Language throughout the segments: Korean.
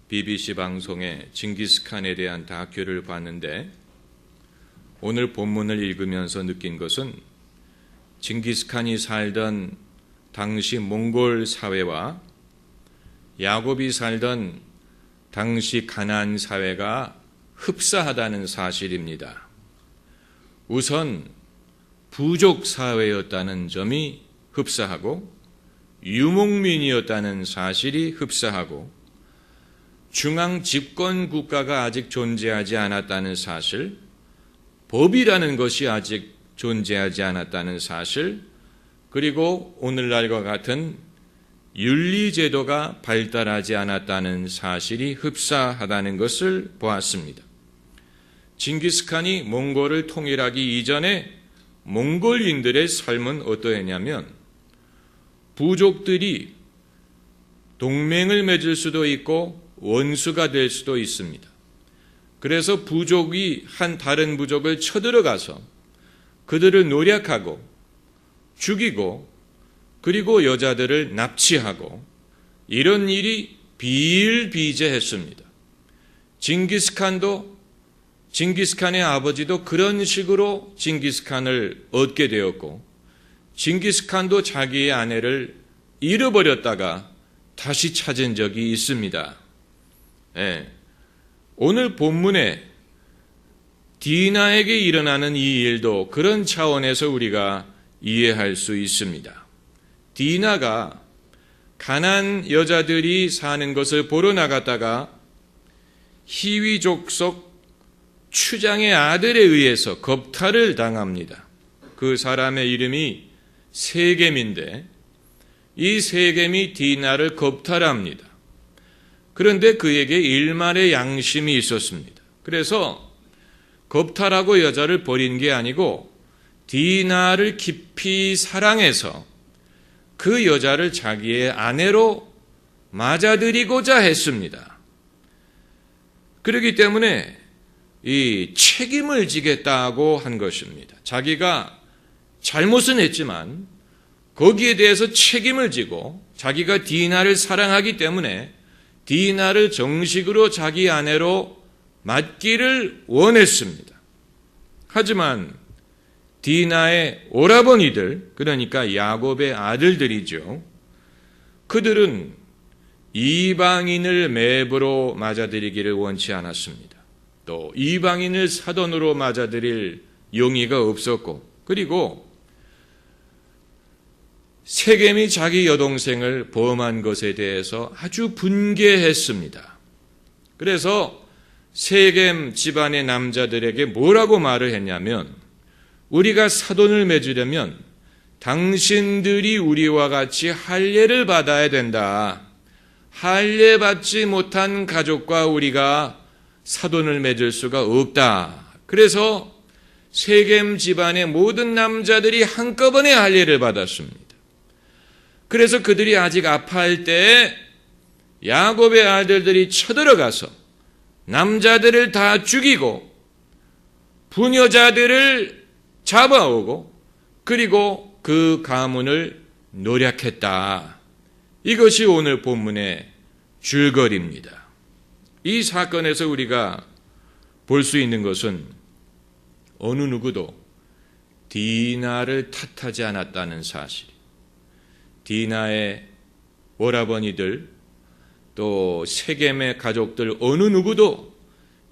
BBC 방송에 징기스칸에 대한 다큐를 봤는데 오늘 본문을 읽으면서 느낀 것은 징기스칸이 살던 당시 몽골 사회와 야곱이 살던 당시 가나안 사회가 흡사하다는 사실입니다. 우선 부족 사회였다는 점이 흡사하고 유목민이었다는 사실이 흡사하고 중앙 집권 국가가 아직 존재하지 않았다는 사실, 법이라는 것이 아직 존재하지 않았다는 사실, 그리고 오늘날과 같은 윤리제도가 발달하지 않았다는 사실이 흡사하다는 것을 보았습니다. 징기스칸이 몽골을 통일하기 이전에 몽골인들의 삶은 어떠했냐면 부족들이 동맹을 맺을 수도 있고 원수가 될 수도 있습니다. 그래서 부족이 다른 부족을 쳐들어가서 그들을 노략하고 죽이고 그리고 여자들을 납치하고 이런 일이 비일비재했습니다. 징기스칸의 아버지도 그런 식으로 징기스칸을 얻게 되었고 징기스칸도 자기의 아내를 잃어버렸다가 다시 찾은 적이 있습니다. 오늘 본문에 디나에게 일어나는 이 일도 그런 차원에서 우리가 이해할 수 있습니다. 디나가 가나안 여자들이 사는 것을 보러 나갔다가 히위 족속 추장의 아들에 의해서 겁탈을 당합니다. 그 사람의 이름이 세겜인데 이 세겜이 디나를 겁탈합니다. 그런데 그에게 일말의 양심이 있었습니다. 그래서 겁탈하고 여자를 버린 게 아니고 디나를 깊이 사랑해서 그 여자를 자기의 아내로 맞아들이고자 했습니다. 그렇기 때문에 이 책임을 지겠다고 한 것입니다. 자기가 잘못은 했지만 거기에 대해서 책임을 지고 자기가 디나를 사랑하기 때문에 디나를 정식으로 자기 아내로 맡기를 원했습니다. 하지만 디나의 오라버니들, 그러니까 야곱의 아들들이죠. 그들은 이방인을 매부로 맞아들이기를 원치 않았습니다. 또 이방인을 사돈으로 맞아들일 용의가 없었고, 그리고 세겜이 자기 여동생을 범한 것에 대해서 아주 분개했습니다. 그래서 세겜 집안의 남자들에게 뭐라고 말을 했냐면 우리가 사돈을 맺으려면 당신들이 우리와 같이 할례를 받아야 된다. 할례 받지 못한 가족과 우리가 사돈을 맺을 수가 없다. 그래서 세겜 집안의 모든 남자들이 한꺼번에 할례를 받았습니다. 그래서 그들이 아직 아파할 때 야곱의 아들들이 쳐들어가서 남자들을 다 죽이고 부녀자들을 잡아오고 그리고 그 가문을 노략했다. 이것이 오늘 본문의 줄거리입니다. 이 사건에서 우리가 볼 수 있는 것은 어느 누구도 디나를 탓하지 않았다는 사실. 디나의 오라버니들 또 세겜의 가족들 어느 누구도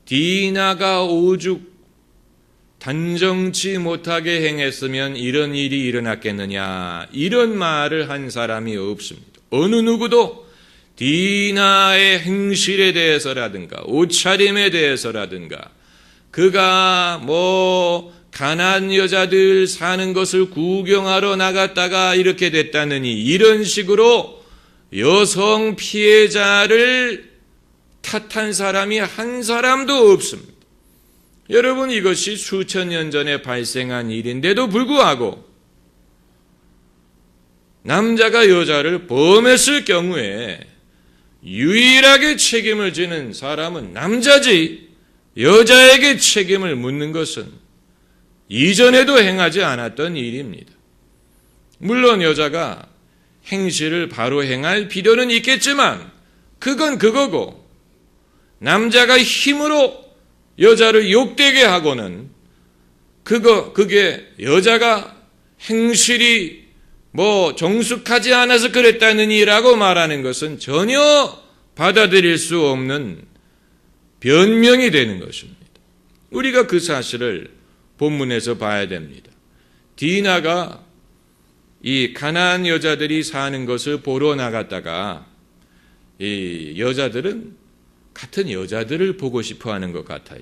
디나가 오죽 단정치 못하게 행했으면 이런 일이 일어났겠느냐 이런 말을 한 사람이 없습니다. 어느 누구도 디나의 행실에 대해서라든가 옷차림에 대해서라든가 그가 가나안 여자들 사는 것을 구경하러 나갔다가 이렇게 됐다느니 이런 식으로 여성 피해자를 탓한 사람이 한 사람도 없습니다. 여러분 이것이 수천 년 전에 발생한 일인데도 불구하고 남자가 여자를 범했을 경우에 유일하게 책임을 지는 사람은 남자지 여자에게 책임을 묻는 것은 이전에도 행하지 않았던 일입니다. 물론 여자가 행실을 바로 행할 필요는 있겠지만 그건 그거고 남자가 힘으로 여자를 욕되게 하고는 그게 여자가 행실이 정숙하지 않아서 그랬다느니라고 말하는 것은 전혀 받아들일 수 없는 변명이 되는 것입니다. 우리가 그 사실을 본문에서 봐야 됩니다. 디나가 이 가나안 여자들이 사는 것을 보러 나갔다가 이 여자들은 같은 여자들을 보고 싶어 하는 것 같아요.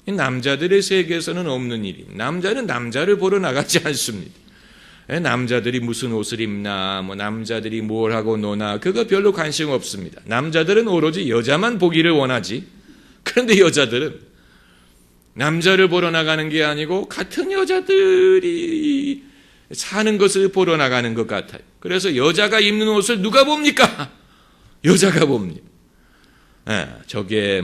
남자들의 세계에서는 없는 일이. 남자는 남자를 보러 나가지 않습니다. 남자들이 무슨 옷을 입나, 남자들이 뭘 하고 노나, 그거 별로 관심 없습니다. 남자들은 오로지 여자만 보기를 원하지. 그런데 여자들은 남자를 보러 나가는 게 아니고 같은 여자들이 사는 것을 보러 나가는 것 같아요. 그래서 여자가 입는 옷을 누가 봅니까? 여자가 봅니다. 저게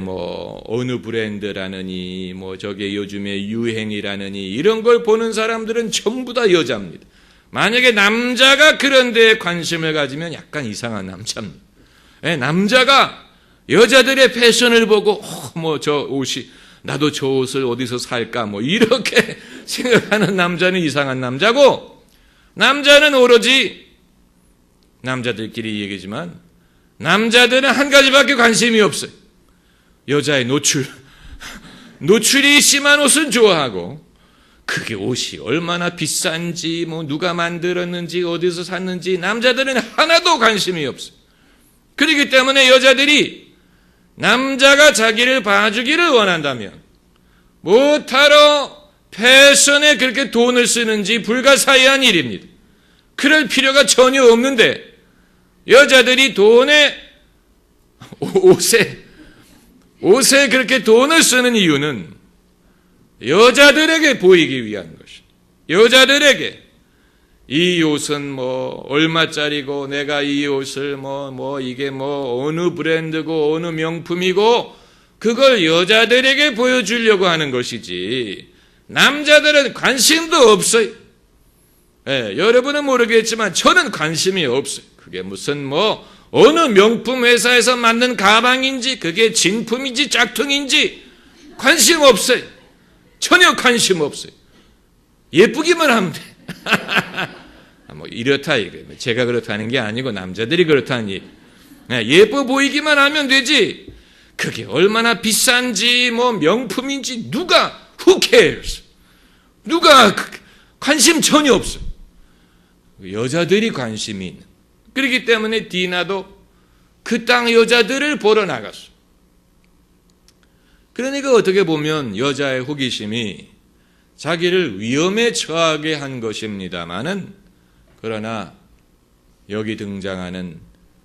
어느 브랜드라느니, 저게 요즘에 유행이라느니, 이런 걸 보는 사람들은 전부 다 여자입니다. 만약에 남자가 그런 데에 관심을 가지면 약간 이상한 남자입니다. 남자가 여자들의 패션을 보고, 저 옷이, 나도 저 옷을 어디서 살까, 이렇게 생각하는 남자는 이상한 남자고, 남자는 오로지, 남자들끼리 얘기지만, 남자들은 한 가지밖에 관심이 없어요. 여자의 노출이 심한 옷은 좋아하고, 그게 옷이 얼마나 비싼지, 누가 만들었는지, 어디서 샀는지, 남자들은 하나도 관심이 없어요. 그렇기 때문에 여자들이 남자가 자기를 봐주기를 원한다면, 뭐하러 패션에 그렇게 돈을 쓰는지 불가사의한 일입니다. 그럴 필요가 전혀 없는데, 여자들이 옷에 그렇게 돈을 쓰는 이유는 여자들에게 보이기 위한 것입니다. 여자들에게 이 옷은 얼마짜리고 내가 이 옷을 이게 어느 브랜드고 어느 명품이고 그걸 여자들에게 보여주려고 하는 것이지 남자들은 관심도 없어요. 여러분은 모르겠지만 저는 관심이 없어요. 그게 무슨 어느 명품 회사에서 만든 가방인지 그게 진품인지 짝퉁인지 관심 없어요. 전혀 관심 없어요. 예쁘기만 하면 돼. 이렇다 이게 제가 그렇다는 게 아니고 남자들이 그렇다는 얘기. 예뻐 보이기만 하면 되지. 그게 얼마나 비싼지 명품인지 who cares? 누가 관심 전혀 없어요. 여자들이 관심이 있는. 그렇기 때문에 디나도 그 땅 여자들을 보러 나갔어. 그러니까 어떻게 보면 여자의 호기심이 자기를 위험에 처하게 한 것입니다마는 그러나 여기 등장하는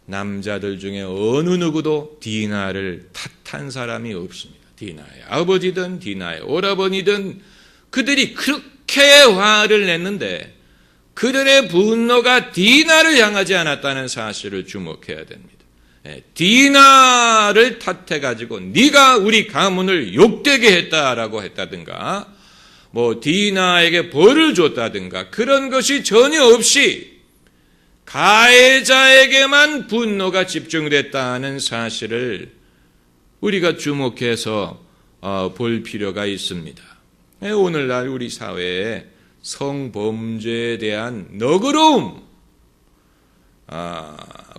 남자들 중에 어느 누구도 디나를 탓한 사람이 없습니다. 디나의 아버지든 디나의 오라버니든 그들이 그렇게 화를 냈는데 그들의 분노가 디나를 향하지 않았다는 사실을 주목해야 됩니다. 디나를 탓해가지고 네가 우리 가문을 욕되게 했다라고 했다든가 디나에게 벌을 줬다든가 그런 것이 전혀 없이 가해자에게만 분노가 집중됐다는 사실을 우리가 주목해서 볼 필요가 있습니다. 오늘날 우리 사회에 성범죄에 대한 너그러움,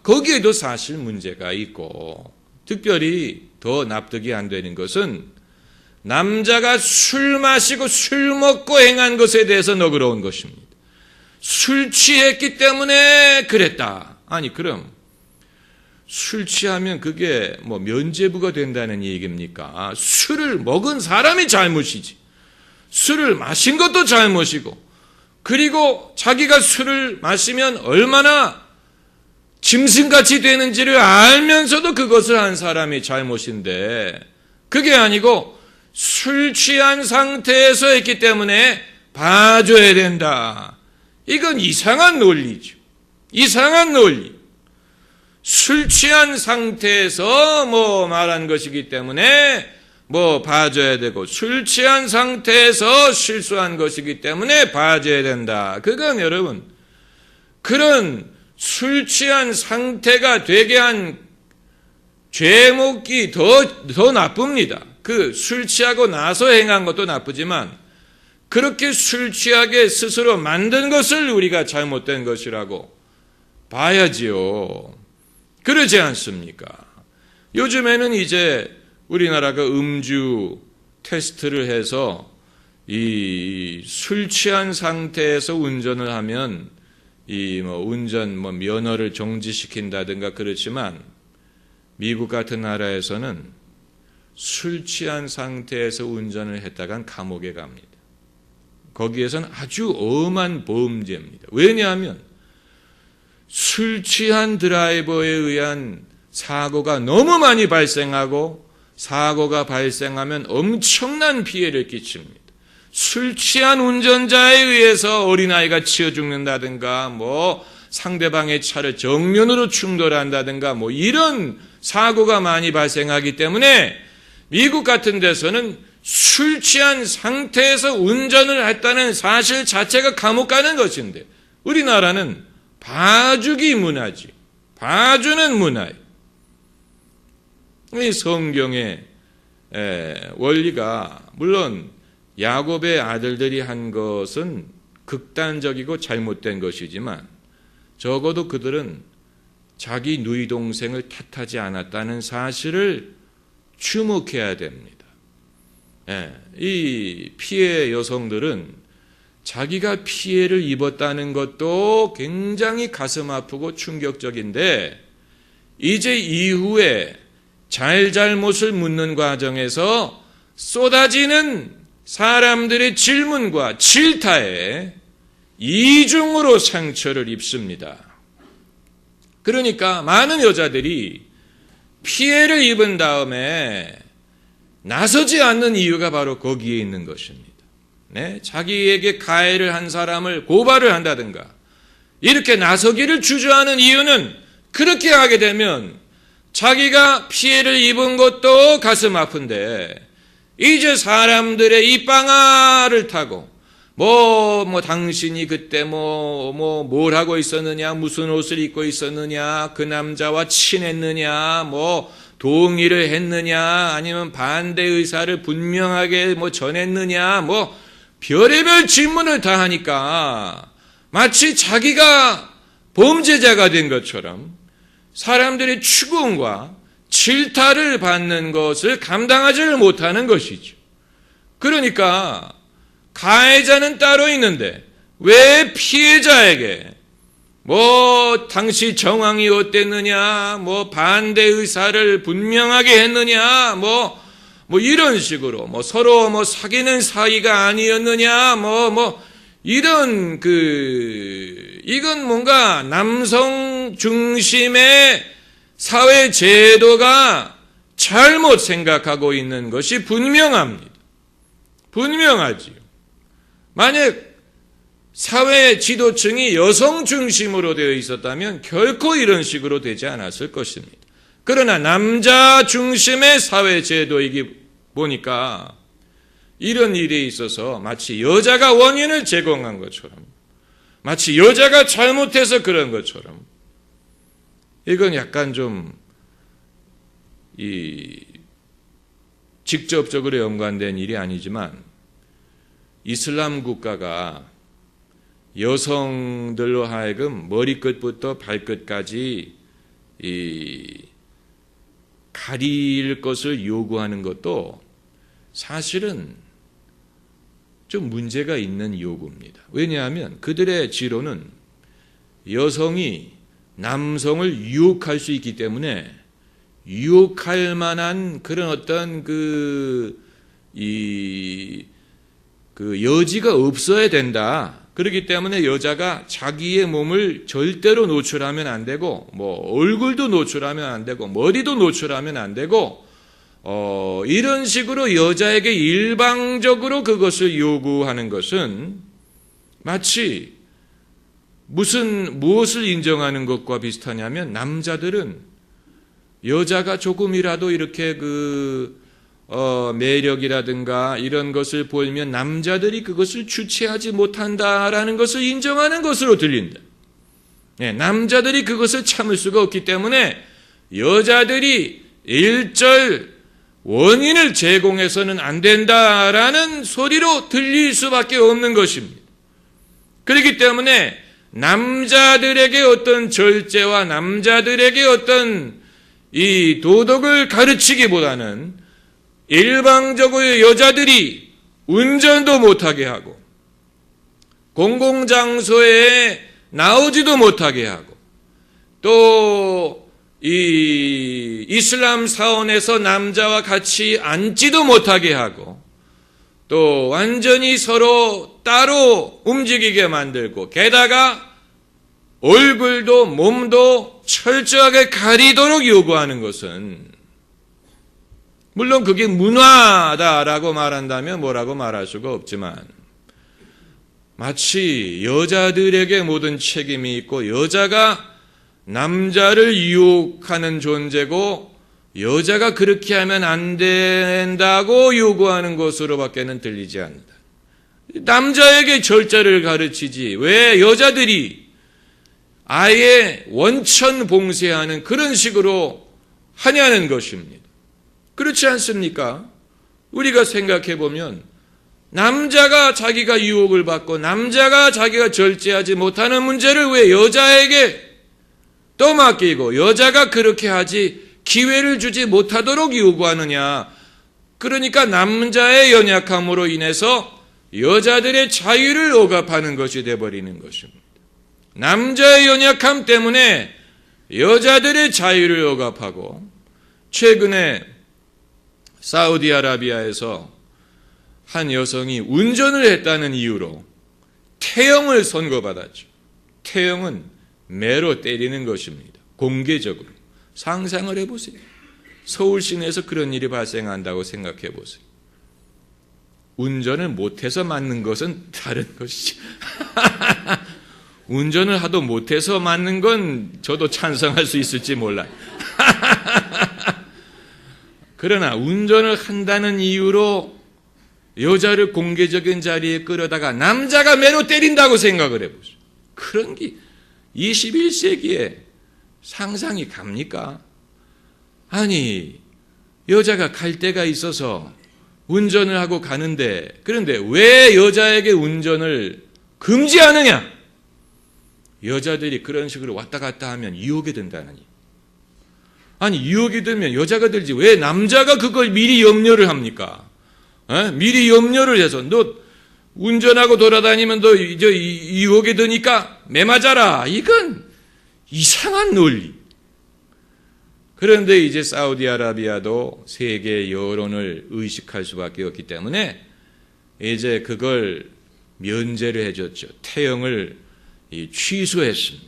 거기에도 사실 문제가 있고 특별히 더 납득이 안 되는 것은 남자가 술 마시고 술 먹고 행한 것에 대해서 너그러운 것입니다. 술 취했기 때문에 그랬다. 아니 그럼 술 취하면 그게 면죄부가 된다는 얘기입니까? 술을 먹은 사람이 잘못이지. 술을 마신 것도 잘못이고 그리고 자기가 술을 마시면 얼마나 짐승같이 되는지를 알면서도 그것을 한 사람이 잘못인데 그게 아니고 술 취한 상태에서 했기 때문에 봐줘야 된다. 이건 이상한 논리죠. 이상한 논리. 술 취한 상태에서 말한 것이기 때문에 봐줘야 되고 술 취한 상태에서 실수한 것이기 때문에 봐줘야 된다. 그건 여러분 그런 술 취한 상태가 되게 한 죄목이 더 나쁩니다. 그 술 취하고 나서 행한 것도 나쁘지만 그렇게 술 취하게 스스로 만든 것을 우리가 잘못된 것이라고 봐야지요. 그러지 않습니까? 요즘에는 이제 우리나라가 음주 테스트를 해서 이 술 취한 상태에서 운전을 하면 운전 면허를 정지시킨다든가 그렇지만 미국 같은 나라에서는 술 취한 상태에서 운전을 했다간 감옥에 갑니다. 거기에서는 아주 엄한 범죄입니다. 왜냐하면 술 취한 드라이버에 의한 사고가 너무 많이 발생하고 사고가 발생하면 엄청난 피해를 끼칩니다. 술 취한 운전자에 의해서 어린아이가 치여 죽는다든가 상대방의 차를 정면으로 충돌한다든가 이런 사고가 많이 발생하기 때문에 미국 같은 데서는 술 취한 상태에서 운전을 했다는 사실 자체가 감옥 가는 것인데 우리나라는 봐주기 문화지. 봐주는 문화예요. 이 성경의 원리가 물론 야곱의 아들들이 한 것은 극단적이고 잘못된 것이지만 적어도 그들은 자기 누이 동생을 탓하지 않았다는 사실을 주목해야 됩니다. 이 피해 여성들은 자기가 피해를 입었다는 것도 굉장히 가슴 아프고 충격적인데 이제 이후에 잘잘못을 묻는 과정에서 쏟아지는 사람들의 질문과 질타에 이중으로 상처를 입습니다. 그러니까 많은 여자들이 피해를 입은 다음에 나서지 않는 이유가 바로 거기에 있는 것입니다. 자기에게 가해를 한 사람을 고발을 한다든가 이렇게 나서기를 주저하는 이유는 그렇게 하게 되면 자기가 피해를 입은 것도 가슴 아픈데 이제 사람들의 입방아를 타고 당신이 그때 뭘 하고 있었느냐, 무슨 옷을 입고 있었느냐, 그 남자와 친했느냐, 동의를 했느냐, 아니면 반대 의사를 분명하게 전했느냐, 별의별 질문을 다 하니까 마치 자기가 범죄자가 된 것처럼 사람들의 추궁과 질타를 받는 것을 감당하지를 못하는 것이죠. 그러니까 가해자는 따로 있는데 왜 피해자에게 당시 정황이 어땠느냐, 반대 의사를 분명하게 했느냐, 이런 식으로 서로 사귀는 사이가 아니었느냐, 이런 이건 뭔가 남성 중심의 사회 제도가 잘못 생각하고 있는 것이 분명합니다. 분명하지요. 만약 사회 지도층이 여성 중심으로 되어 있었다면 결코 이런 식으로 되지 않았을 것입니다. 그러나 남자 중심의 사회 제도이기 보니까 이런 일에 있어서 마치 여자가 원인을 제공한 것처럼, 마치 여자가 잘못해서 그런 것처럼, 이건 약간 좀 직접적으로 연관된 일이 아니지만 이슬람 국가가 여성들로 하여금 머리끝부터 발끝까지 가릴 것을 요구하는 것도 사실은 좀 문제가 있는 요구입니다. 왜냐하면 그들의 지론은 여성이 남성을 유혹할 수 있기 때문에 유혹할 만한 그런 어떤 여지가 없어야 된다. 그렇기 때문에 여자가 자기의 몸을 절대로 노출하면 안 되고, 얼굴도 노출하면 안 되고, 머리도 노출하면 안 되고, 이런 식으로 여자에게 일방적으로 그것을 요구하는 것은 마치 무엇을 인정하는 것과 비슷하냐면 남자들은 여자가 조금이라도 이렇게 매력이라든가 이런 것을 보이면 남자들이 그것을 주체하지 못한다라는 것을 인정하는 것으로 들린다. 남자들이 그것을 참을 수가 없기 때문에 여자들이 일절 원인을 제공해서는 안 된다라는 소리로 들릴 수밖에 없는 것입니다. 그렇기 때문에 남자들에게 어떤 절제와 남자들에게 어떤 이 도덕을 가르치기보다는 일방적으로 여자들이 운전도 못하게 하고 공공장소에 나오지도 못하게 하고 또 이 이슬람 사원에서 남자와 같이 앉지도 못하게 하고 또 완전히 서로 따로 움직이게 만들고 게다가 얼굴도 몸도 철저하게 가리도록 요구하는 것은 물론 그게 문화다라고 말한다면 뭐라고 말할 수가 없지만 마치 여자들에게 모든 책임이 있고 여자가 남자를 유혹하는 존재고 여자가 그렇게 하면 안 된다고 요구하는 것으로밖에는 들리지 않는다. 남자에게 절제를 가르치지 왜 여자들이 아예 원천봉쇄하는 그런 식으로 하냐는 것입니다. 그렇지 않습니까? 우리가 생각해 보면 남자가 자기가 유혹을 받고 남자가 자기가 절제하지 못하는 문제를 왜 여자에게 떠맡기고 여자가 그렇게 하지 기회를 주지 못하도록 요구하느냐. 그러니까 남자의 연약함으로 인해서 여자들의 자유를 억압하는 것이 되어버리는 것입니다. 남자의 연약함 때문에 여자들의 자유를 억압하고 최근에 사우디아라비아에서 한 여성이 운전을 했다는 이유로 태형을 선고받았죠. 태형은 매로 때리는 것입니다. 공개적으로. 상상을 해보세요. 서울 시내에서 그런 일이 발생한다고 생각해 보세요. 운전을 못해서 맞는 것은 다른 것이죠. 운전을 하도 못해서 맞는 건 저도 찬성할 수 있을지 몰라요. 그러나 운전을 한다는 이유로 여자를 공개적인 자리에 끌어다가 남자가 매로 때린다고 생각을 해보세요. 그런 게 21세기에 상상이 갑니까? 아니, 여자가 갈 데가 있어서 운전을 하고 가는데 그런데 왜 여자에게 운전을 금지하느냐? 여자들이 그런 식으로 왔다 갔다 하면 유혹이 된다느니. 아니, 유혹이 들면 여자가 들지 왜 남자가 그걸 미리 염려를 합니까? 미리 염려를 해서 너 운전하고 돌아다니면 너 이제 유혹이 드니까 매 맞아라. 이건 이상한 논리. 그런데 이제 사우디아라비아도 세계 여론을 의식할 수밖에 없기 때문에 이제 그걸 면제를 해줬죠. 태형을 취소했습니다.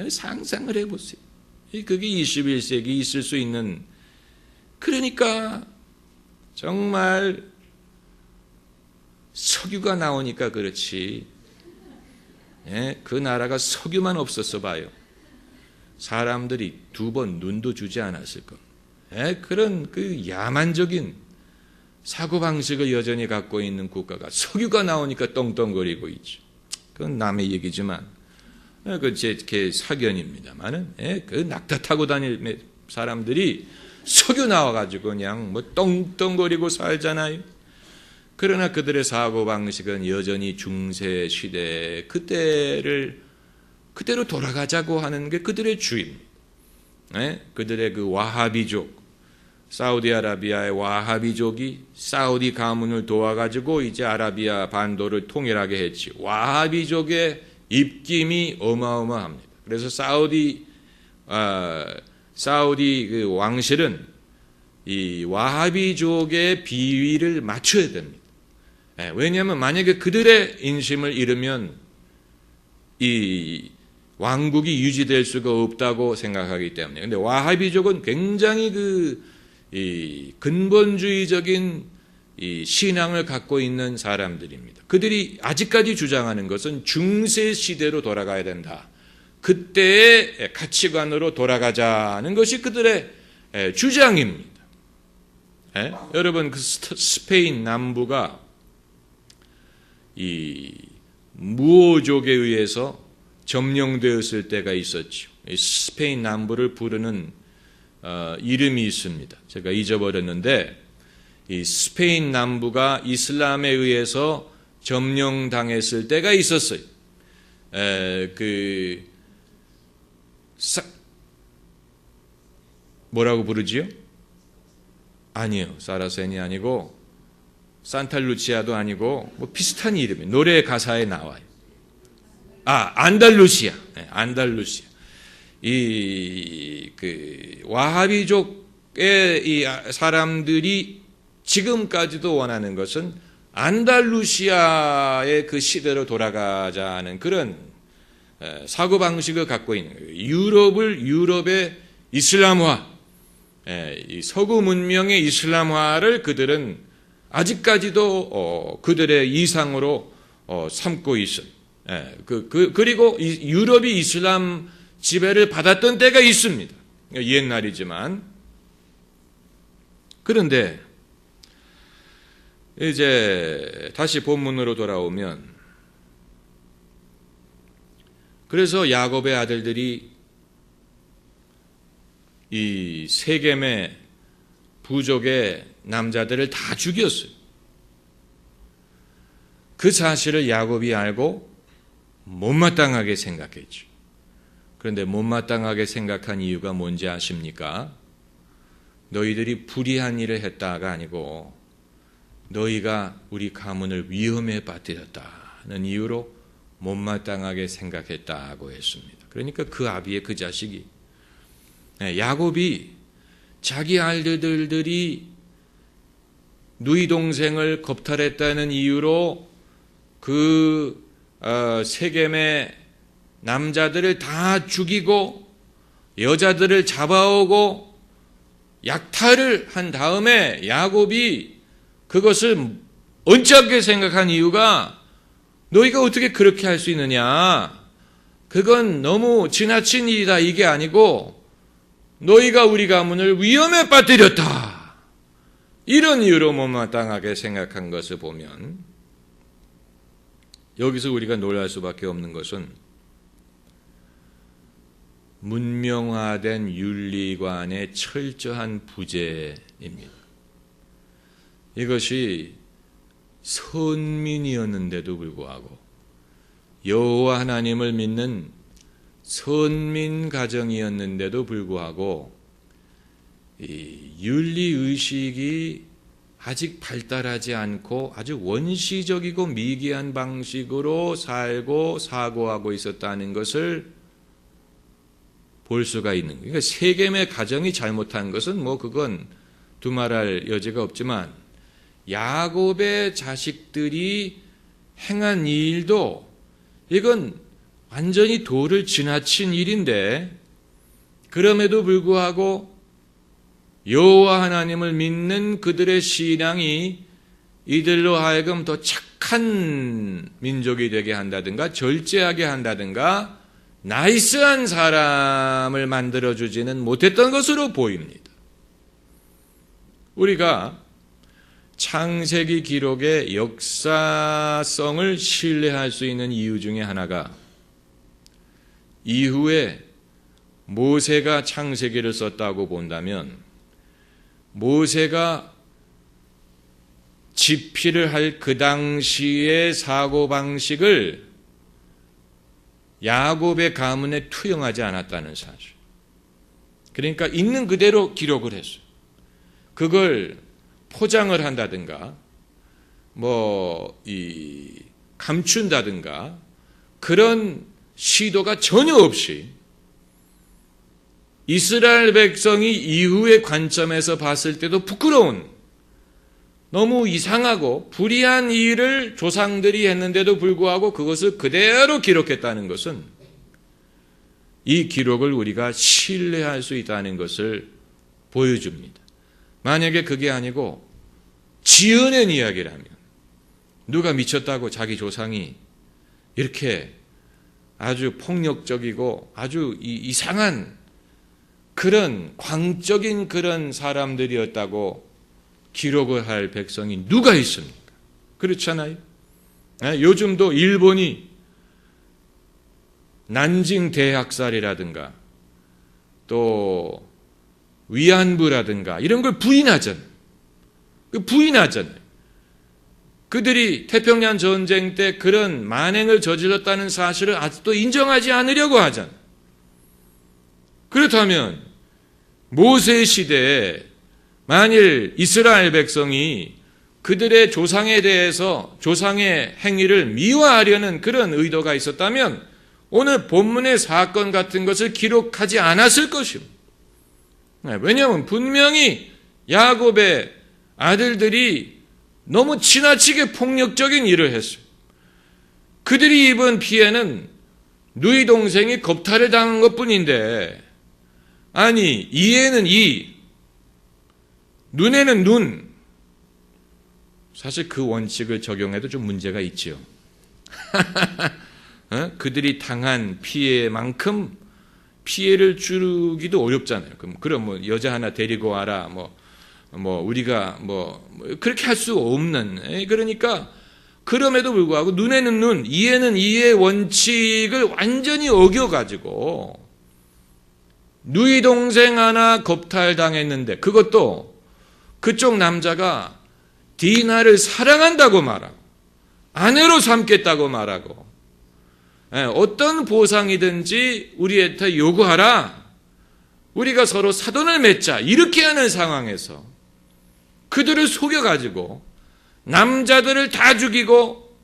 상상을 해보세요. 그게 21세기 있을 수 있는, 그러니까 정말 석유가 나오니까 그렇지, 그 나라가 석유만 없었어 봐요. 사람들이 두 번 눈도 주지 않았을 겁니다. 그런 그 야만적인 사고방식을 여전히 갖고 있는 국가가 석유가 나오니까 떵떵거리고 있죠. 그건 남의 얘기지만, 그 제 사견입니다만은, 그 낙타 타고 다닐 사람들이 석유 나와가지고 그냥 뭐 떵떵거리고 살잖아요. 그러나 그들의 사고방식은 여전히 중세 시대 그때로 돌아가자고 하는 게 그들의 주입니다. 그들의 그 와하비족, 사우디아라비아의 와하비족이 사우디 가문을 도와가지고 이제 아라비아 반도를 통일하게 했지. 와하비족의 입김이 어마어마합니다. 그래서 사우디 그 왕실은 이 와하비족의 비위를 맞춰야 됩니다. 왜냐하면 만약에 그들의 인심을 잃으면 이 왕국이 유지될 수가 없다고 생각하기 때문에. 근데 와하비족은 굉장히 이 근본주의적인 이 신앙을 갖고 있는 사람들입니다. 그들이 아직까지 주장하는 것은 중세 시대로 돌아가야 된다. 그때의 가치관으로 돌아가자는 것이 그들의 주장입니다. 여러분, 그 스페인 남부가 이 무오족에 의해서 점령되었을 때가 있었죠. 스페인 남부를 부르는 이름이 있습니다. 제가 잊어버렸는데 이 스페인 남부가 이슬람에 의해서 점령당했을 때가 있었어요. 뭐라고 부르지요? 아니요. 사라센이 아니고 산탈루치아도 아니고 뭐 비슷한 이름이에요. 노래 가사에 나와요. 안달루시아. 안달루시아. 와하비족의 이 사람들이 지금까지도 원하는 것은 안달루시아의 그 시대로 돌아가자는 그런 사고방식을 갖고 있는 거예요. 유럽의 이슬람화, 이 서구 문명의 이슬람화를 그들은 아직까지도 그들의 이상으로 삼고 있어요. 그리고 유럽이 이슬람 지배를 받았던 때가 있습니다. 옛날이지만. 그런데 이제 다시 본문으로 돌아오면, 그래서 야곱의 아들들이 이 세겜의 부족의 남자들을 다 죽였어요. 그 사실을 야곱이 알고 못마땅하게 생각했죠. 그런데 못마땅하게 생각한 이유가 뭔지 아십니까? 너희들이 불의한 일을 했다가 아니고 너희가 우리 가문을 위험에 빠뜨렸다는 이유로 못마땅하게 생각했다고 했습니다. 그러니까 그 아비의 그 자식이, 야곱이 자기 아들들이 누이 동생을 겁탈했다는 이유로 그 세겜의 남자들을 다 죽이고 여자들을 잡아오고 약탈을 한 다음에 야곱이 그것을 언짢게 생각한 이유가, 너희가 어떻게 그렇게 할 수 있느냐? 그건 너무 지나친 일이다, 이게 아니고 너희가 우리 가문을 위험에 빠뜨렸다, 이런 이유로 못마땅하게 생각한 것을 보면, 여기서 우리가 놀랄 수밖에 없는 것은 문명화된 윤리관의 철저한 부재입니다. 이것이 선민이었는데도 불구하고, 여호와 하나님을 믿는 선민 가정이었는데도 불구하고 이 윤리의식이 아직 발달하지 않고 아주 원시적이고 미개한 방식으로 살고 사고하고 있었다는 것을 볼 수가 있는 거예요. 그러니까 세겜의 가정이 잘못한 것은 뭐 그건 두말할 여지가 없지만, 야곱의 자식들이 행한 이 일도 이건 완전히 도를 지나친 일인데, 그럼에도 불구하고 여호와 하나님을 믿는 그들의 신앙이 이들로 하여금 더 착한 민족이 되게 한다든가 절제하게 한다든가 나이스한 사람을 만들어주지는 못했던 것으로 보입니다. 우리가 창세기 기록의 역사성을 신뢰할 수 있는 이유 중에 하나가, 이후에 모세가 창세기를 썼다고 본다면 모세가 집필을 할 그 당시의 사고방식을 야곱의 가문에 투영하지 않았다는 사실. 그러니까 있는 그대로 기록을 했어요. 그걸 포장을 한다든가 감춘다든가 그런 시도가 전혀 없이 이스라엘 백성이 이후의 관점에서 봤을 때도 부끄러운, 너무 이상하고 불의한 일을 조상들이 했는데도 불구하고 그것을 그대로 기록했다는 것은 이 기록을 우리가 신뢰할 수 있다는 것을 보여줍니다. 만약에 그게 아니고 지어낸 이야기라면, 누가 미쳤다고 자기 조상이 이렇게 아주 폭력적이고 아주 이상한 그런 광적인 그런 사람들이었다고 기록을 할 백성이 누가 있습니까? 그렇잖아요. 요즘도 일본이 난징 대학살이라든가 또 위안부라든가 이런 걸 부인하잖아요. 부인하잖아요. 그들이 태평양 전쟁 때 그런 만행을 저질렀다는 사실을 아직도 인정하지 않으려고 하잖아요. 그렇다면 모세 시대에 만일 이스라엘 백성이 그들의 조상에 대해서 조상의 행위를 미화하려는 그런 의도가 있었다면 오늘 본문의 사건 같은 것을 기록하지 않았을 것입니다. 왜냐하면 분명히 야곱의 아들들이 너무 지나치게 폭력적인 일을 했어요. 그들이 입은 피해는 누이 동생이 겁탈을 당한 것뿐인데, 아니 이에는 이, 눈에는 눈. 사실 그 원칙을 적용해도 좀 문제가 있죠. 그들이 당한 피해만큼 피해를 주기도 어렵잖아요. 그럼 뭐 여자 하나 데리고 와라, 우리가 그렇게 할 수 없는. 그러니까 그럼에도 불구하고 눈에는 눈, 이에는 이의 원칙을 완전히 어겨가지고 누이 동생 하나 겁탈당했는데, 그것도 그쪽 남자가 디나를 사랑한다고 말하고 아내로 삼겠다고 말하고 어떤 보상이든지 우리한테 요구하라, 우리가 서로 사돈을 맺자, 이렇게 하는 상황에서 그들을 속여가지고 남자들을 다 죽이고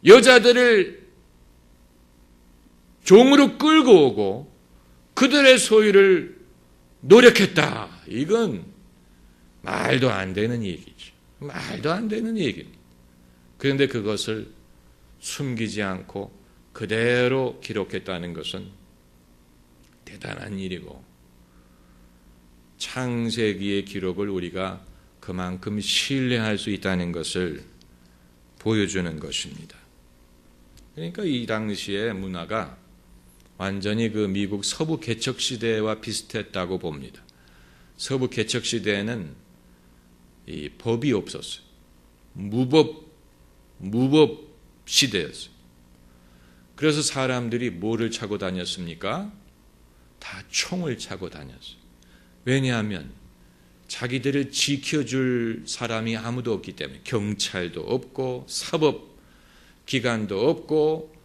여자들을 종으로 끌고 오고 그들의 소유를 노력했다. 이건 말도 안 되는 얘기죠. 말도 안 되는 얘기입니다. 그런데 그것을 숨기지 않고 그대로 기록했다는 것은 대단한 일이고, 창세기의 기록을 우리가 그만큼 신뢰할 수 있다는 것을 보여주는 것입니다. 그러니까 이 당시의 문화가 완전히 그 미국 서부 개척 시대와 비슷했다고 봅니다. 서부 개척 시대에는 이 법이 없었어요. 무법 시대였어요. 그래서 사람들이 뭐를 차고 다녔습니까? 다 총을 차고 다녔어요. 왜냐하면 자기들을 지켜줄 사람이 아무도 없기 때문에, 경찰도 없고 사법기관도 없고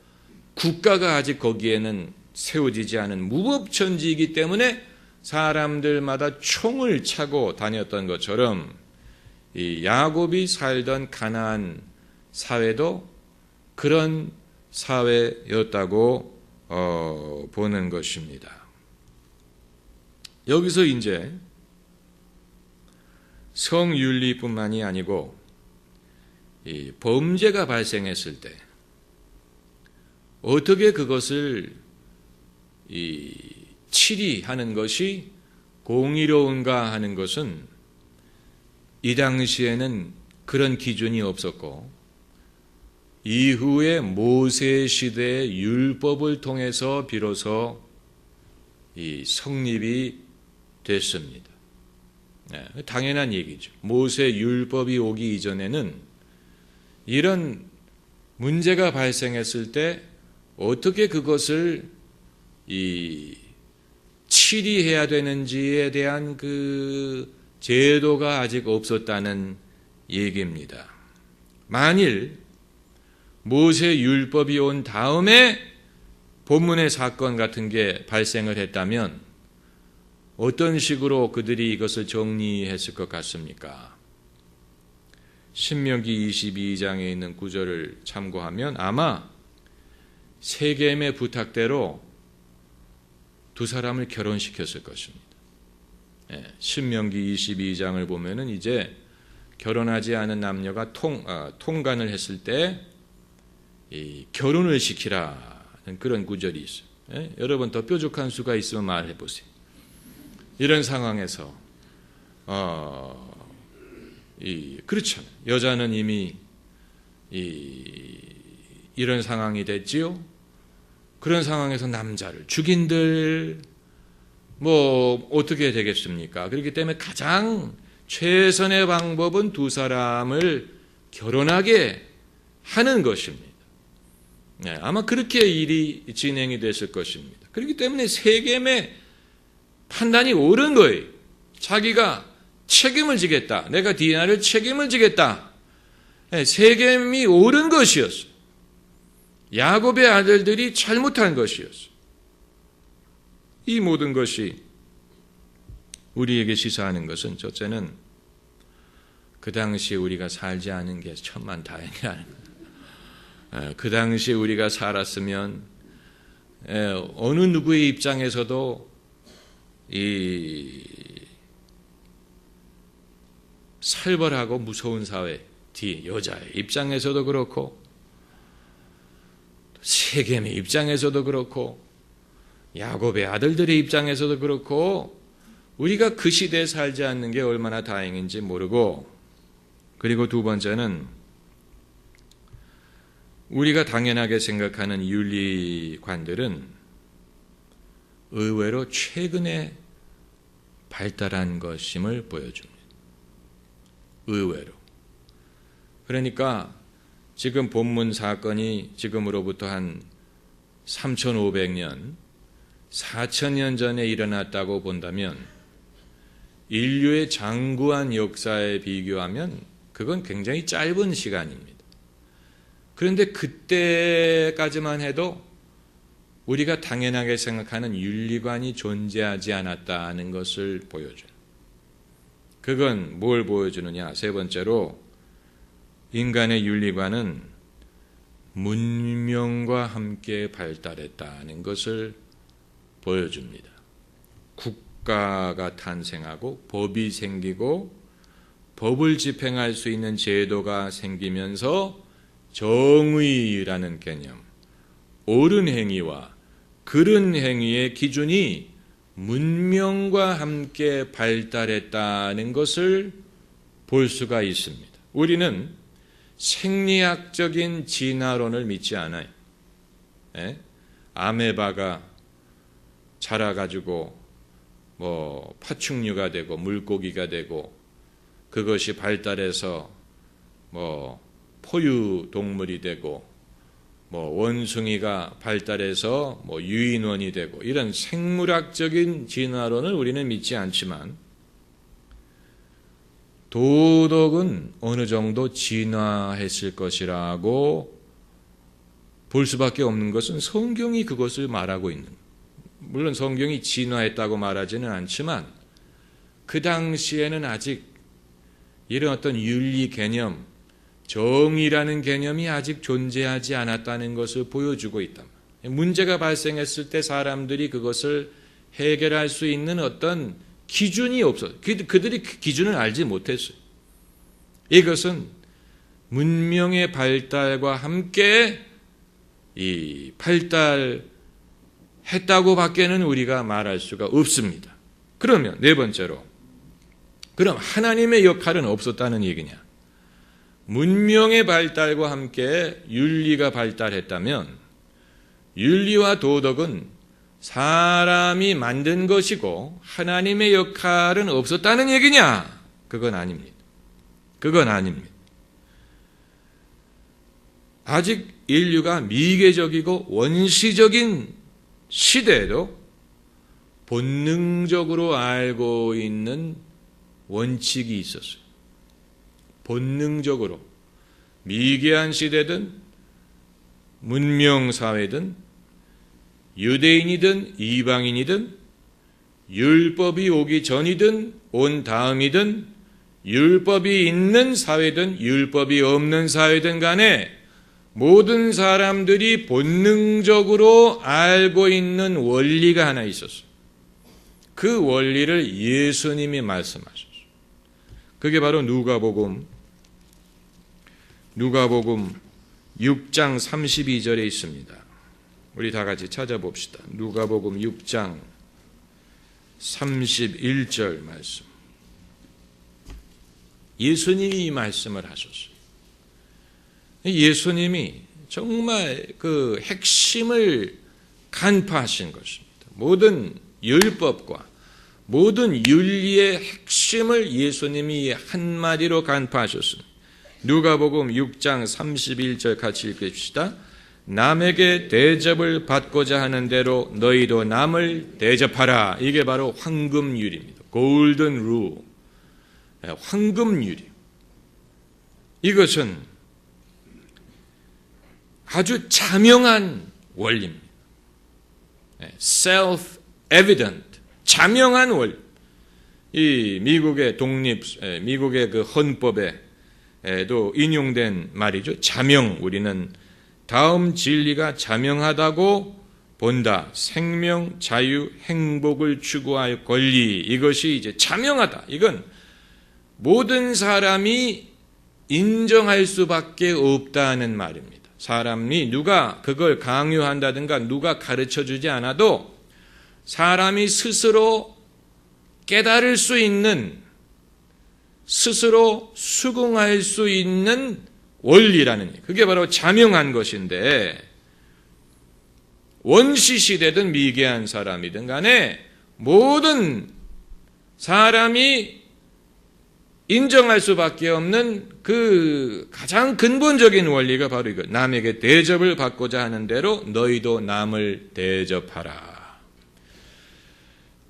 국가가 아직 거기에는 세워지지 않은 무법천지이기 때문에 사람들마다 총을 차고 다녔던 것처럼 이 야곱이 살던 가나안 사회도 그런 사회였다고 보는 것입니다. 여기서 이제 성윤리뿐만이 아니고 이 범죄가 발생했을 때 어떻게 그것을 치리하는 것이 공의로운가 하는 것은 이 당시에는 그런 기준이 없었고, 이후에 모세 시대의 율법을 통해서 비로소 이 성립이 됐습니다. 당연한 얘기죠. 모세 율법이 오기 이전에는 이런 문제가 발생했을 때 어떻게 그것을 치리해야 되는지에 대한 그 제도가 아직 없었다는 얘기입니다. 만일 모세 율법이 온 다음에 본문의 사건 같은 게 발생을 했다면 어떤 식으로 그들이 이것을 정리했을 것 같습니까? 신명기 22장에 있는 구절을 참고하면 아마 세겜의 부탁대로 두 사람을 결혼시켰을 것입니다. 신명기 22장을 보면은 이제 결혼하지 않은 남녀가 통간을 했을 때 결혼을 시키라는 그런 구절이 있어요. 여러분 더 뾰족한 수가 있으면 말해 보세요. 이런 상황에서 그렇죠. 여자는 이미 이런 상황이 됐지요. 그런 상황에서 남자를 죽인들 어떻게 되겠습니까? 그렇기 때문에 가장 최선의 방법은 두 사람을 결혼하게 하는 것입니다. 아마 그렇게 일이 진행이 됐을 것입니다. 그렇기 때문에 세겜의 판단이 옳은 거예요. 자기가 책임을 지겠다. 내가 디나를 책임을 지겠다. 세겜이 옳은 것이었어요. 야곱의 아들들이 잘못한 것이었어요. 이 모든 것이 우리에게 시사하는 것은 첫째는 그 당시에 우리가 살지 않은 게 천만다행이라는 거예요. 그 당시에 우리가 살았으면 어느 누구의 입장에서도 이 살벌하고 무서운 사회, 여자의 입장에서도 그렇고 세겜의 입장에서도 그렇고 야곱의 아들들의 입장에서도 그렇고 우리가 그 시대에 살지 않는 게 얼마나 다행인지 모르고, 그리고 두 번째는 우리가 당연하게 생각하는 윤리관들은 의외로 최근에 발달한 것임을 보여줍니다. 의외로. 그러니까 지금 본문 사건이 지금으로부터 한 3,500년, 4,000년 전에 일어났다고 본다면 인류의 장구한 역사에 비교하면 그건 굉장히 짧은 시간입니다. 그런데 그때까지만 해도 우리가 당연하게 생각하는 윤리관이 존재하지 않았다는 것을 보여줘요. 그건 뭘 보여주느냐? 세 번째로 인간의 윤리관은 문명과 함께 발달했다는 것을 보여줍니다. 국가가 탄생하고 법이 생기고 법을 집행할 수 있는 제도가 생기면서 정의라는 개념, 옳은 행위와 그른 행위의 기준이 문명과 함께 발달했다는 것을 볼 수가 있습니다. 우리는 생리학적인 진화론을 믿지 않아요. 아메바가 자라가지고 파충류가 되고 물고기가 되고 그것이 발달해서 포유동물이 되고 원숭이가 발달해서 유인원이 되고 이런 생물학적인 진화론을 우리는 믿지 않지만 도덕은 어느 정도 진화했을 것이라고 볼 수밖에 없는 것은 성경이 그것을 말하고 있는, 물론 성경이 진화했다고 말하지는 않지만 그 당시에는 아직 이런 어떤 윤리 개념, 정의라는 개념이 아직 존재하지 않았다는 것을 보여주고 있다. 문제가 발생했을 때 사람들이 그것을 해결할 수 있는 어떤 기준이 없어요. 그들이 그 기준을 알지 못했어요. 이것은 문명의 발달과 함께 이 발달했다고 밖에는 우리가 말할 수가 없습니다. 그러면 네 번째로, 그럼 하나님의 역할은 없었다는 얘기냐? 문명의 발달과 함께 윤리가 발달했다면 윤리와 도덕은 사람이 만든 것이고 하나님의 역할은 없었다는 얘기냐? 그건 아닙니다. 그건 아닙니다. 아직 인류가 미개적이고 원시적인 시대에도 본능적으로 알고 있는 원칙이 있었어요. 본능적으로 미개한 시대든 문명사회든 유대인이든 이방인이든 율법이 오기 전이든 온 다음이든 율법이 있는 사회든 율법이 없는 사회든 간에 모든 사람들이 본능적으로 알고 있는 원리가 하나 있었어요. 그 원리를 예수님이 말씀하셨어요. 그게 바로 누가복음 6장 32절에 있습니다. 우리 다 같이 찾아봅시다. 누가복음 6장 31절 말씀. 예수님이 이 말씀을 하셨어요. 예수님이 정말 그 핵심을 간파하신 것입니다. 모든 율법과 모든 윤리의 핵심을 예수님이 한마디로 간파하셨습니다. 누가복음 6장 31절 같이 읽읍시다. 남에게 대접을 받고자 하는 대로 너희도 남을 대접하라. 이게 바로 황금율입니다. 골든 룰. 황금율이. 이것은 아주 자명한 원리입니다. self-evident, 자명한 원리. 이 미국의 미국의 그 헌법에도 인용된 말이죠. 자명, 우리는 다음 진리가 자명하다고 본다. 생명, 자유, 행복을 추구할 권리. 이것이 이제 자명하다. 이건 모든 사람이 인정할 수밖에 없다는 말입니다. 사람이 누가 그걸 강요한다든가 누가 가르쳐 주지 않아도 사람이 스스로 깨달을 수 있는, 스스로 수긍할 수 있는 원리라는, 그게 바로 자명한 것인데, 원시시대든 미개한 사람이든 간에 모든 사람이 인정할 수밖에 없는 그 가장 근본적인 원리가 바로 이거. 남에게 대접을 받고자 하는 대로 너희도 남을 대접하라.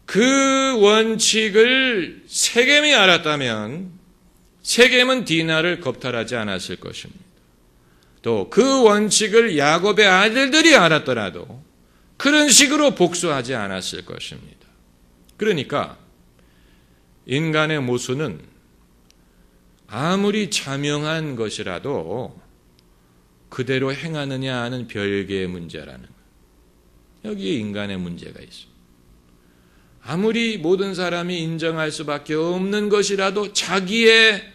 그 원칙을 세겜이 알았다면 세겜은 디나를 겁탈하지 않았을 것입니다. 또 그 원칙을 야곱의 아들들이 알았더라도 그런 식으로 복수하지 않았을 것입니다. 그러니까 인간의 모순은 아무리 자명한 것이라도 그대로 행하느냐 하는 별개의 문제라는 거예요. 여기에 인간의 문제가 있습니다. 아무리 모든 사람이 인정할 수밖에 없는 것이라도 자기에게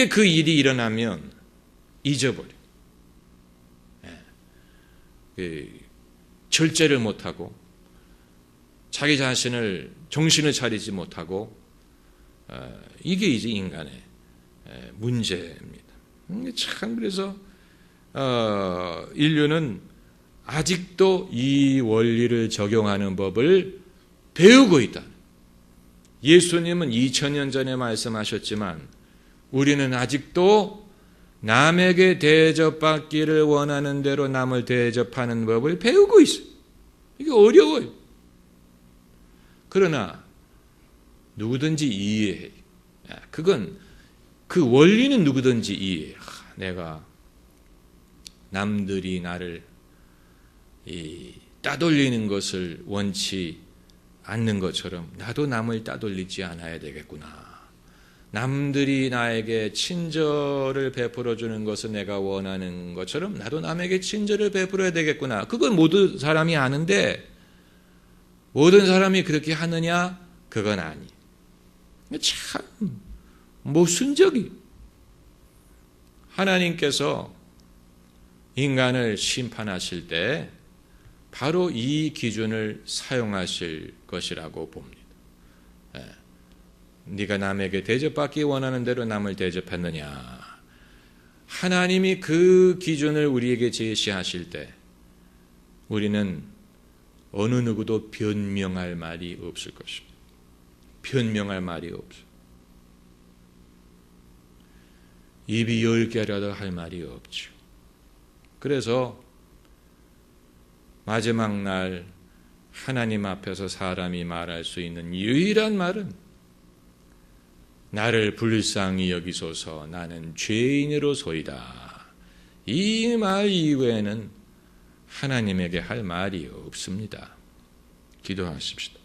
그 일이 일어나면 잊어버려요. 절제를 못하고 자기 자신을 정신을 차리지 못하고 이게 이제 인간의 문제입니다. 참 그래서 인류는 아직도 이 원리를 적용하는 법을 배우고 있다. 예수님은 2000년 전에 말씀하셨지만 우리는 아직도 남에게 대접받기를 원하는 대로 남을 대접하는 법을 배우고 있어요. 이게 어려워요. 그러나 누구든지 이해해요. 그건 그 원리는 누구든지 이해해요. 내가 남들이 나를 따돌리는 것을 원치 않는 것처럼 나도 남을 따돌리지 않아야 되겠구나. 남들이 나에게 친절을 베풀어 주는 것을 내가 원하는 것처럼 나도 남에게 친절을 베풀어야 되겠구나. 그건 모든 사람이 아는데 모든 사람이 그렇게 하느냐? 그건 아니. 참 모순적이. 하나님께서 인간을 심판하실 때 바로 이 기준을 사용하실 것이라고 봅니다. 네가 남에게 대접받기 원하는 대로 남을 대접했느냐. 하나님이 그 기준을 우리에게 제시하실 때 우리는 어느 누구도 변명할 말이 없을 것입니다. 변명할 말이 없어요. 입이 10개라도 할 말이 없죠. 그래서 마지막 날 하나님 앞에서 사람이 말할 수 있는 유일한 말은 나를 불쌍히 여기소서 나는 죄인으로소이다. 이 말 이외에는 하나님에게 할 말이 없습니다. 기도하십시다.